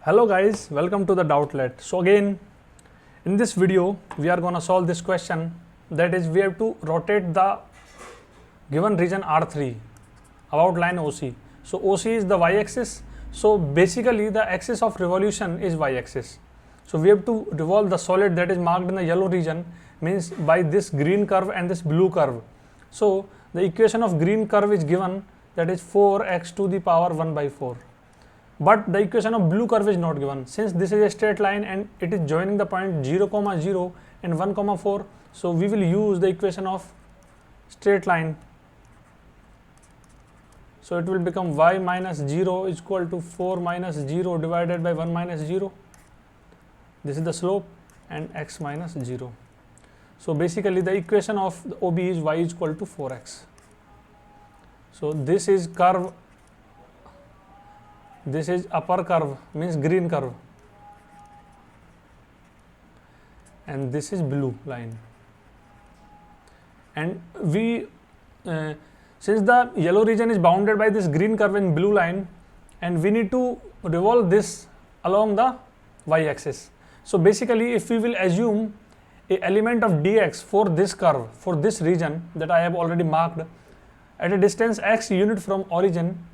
Hello guys, welcome to the Doubtlet. So again, in this video, we are gonna solve this question. That is, we have to rotate the given region R3 about line OC. So OC is the y-axis. So basically, the axis of revolution is y-axis. So we have to revolve the solid that is marked in the yellow region, means by this green curve and this blue curve. So the equation of green curve is given, that is 4x to the power 1 by 4. But the equation of blue curve is not given. Since this is a straight line and it is joining the point 0, 0 and 1, 4, so we will use the equation of straight line. So it will become y minus 0 is equal to 4 minus 0 divided by 1 minus 0. This is the slope, and x minus 0. So basically the equation of the OB is y is equal to 4x. So this is curve. This is upper curve, means green curve, and this is blue line. And we, since the yellow region is bounded by this green curve and blue line, and we need to revolve this along the y-axis. So basically, if we will assume a element of dx for this curve, for this region that I have already marked, at a distance x unit from origin,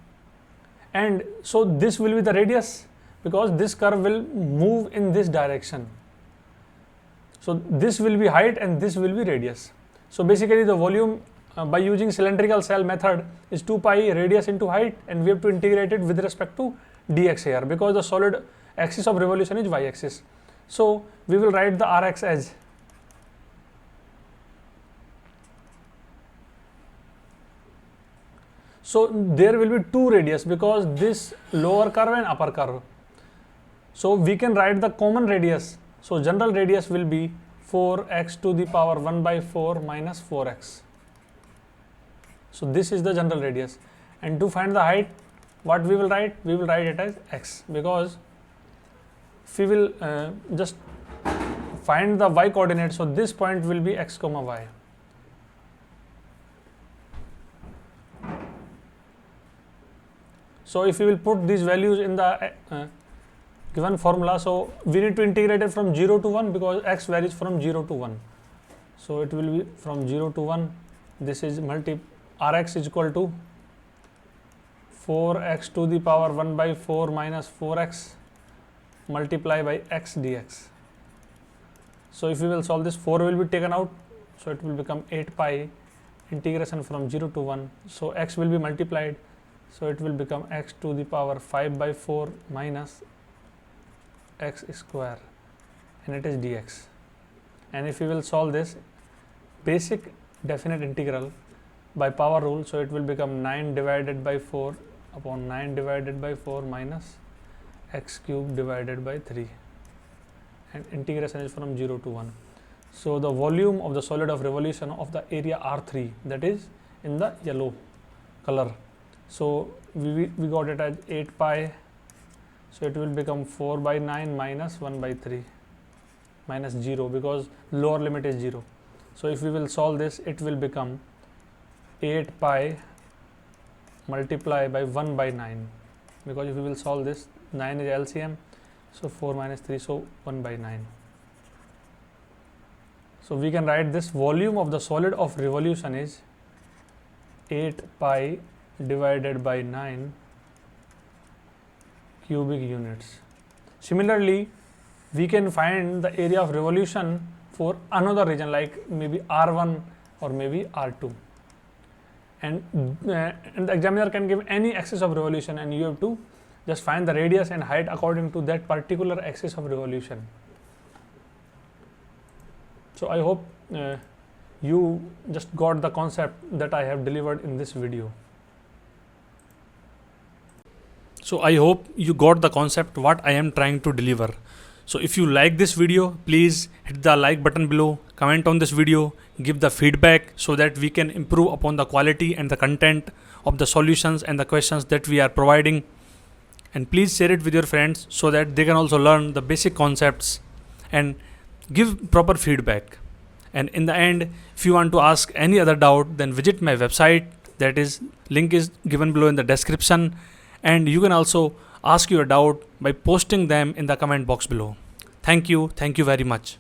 and so this will be the radius, because this curve will move in this direction. So this will be height and this will be radius. So basically the volume by using cylindrical cell method is 2 pi radius into height, and we have to integrate it with respect to dx here, because the solid axis of revolution is y-axis. So we will write the Rx as so there will be two radius, because this lower curve and upper curve. So we can write the common radius. So general radius will be 4x to the power 1 by 4 minus 4x. So this is the general radius. And to find the height, what we will write? We will write it as x, because if we will just find the y coordinate, so this point will be x comma y. So if we will put these values in the given formula, so we need to integrate it from 0 to 1, because x varies from 0 to 1. So it will be from 0 to 1, this is Rx is equal to 4x to the power 1 by 4 minus 4x multiply by x dx. So if we will solve this, 4 will be taken out, so it will become 8 pi integration from 0 to 1. So x will be multiplied. So it will become x to the power 5 by 4 minus x square, and it is dx. And if we will solve this basic definite integral by power rule, so it will become 9 divided by 4 upon 9 divided by 4 minus x cube divided by 3, and integration is from 0 to 1. So the volume of the solid of revolution of the area R3, that is in the yellow color. So we got it as 8 pi, so it will become 4 by 9 minus 1 by 3 minus 0, because lower limit is 0. So if we will solve this, it will become 8 pi multiply by 1 by 9, because if we will solve this, 9 is LCM, so 4 minus 3, so 1 by 9. So we can write this volume of the solid of revolution is 8 pi divided by 9 cubic units. Similarly, we can find the area of revolution for another region, like maybe R1 or maybe R2. And the examiner can give any axis of revolution, and you have to just find the radius and height according to that particular axis of revolution. So I hope you just got the concept that I have delivered in this video. So I hope you got the concept what I am trying to deliver. So if you like this video, please hit the like button below, comment on this video, give the feedback so that we can improve upon the quality and the content of the solutions and the questions that we are providing. And please share it with your friends so that they can also learn the basic concepts and give proper feedback. And in the end, if you want to ask any other doubt, then visit my website, that is link is given below in the description. And you can also ask your doubt by posting them in the comment box below. Thank you very much.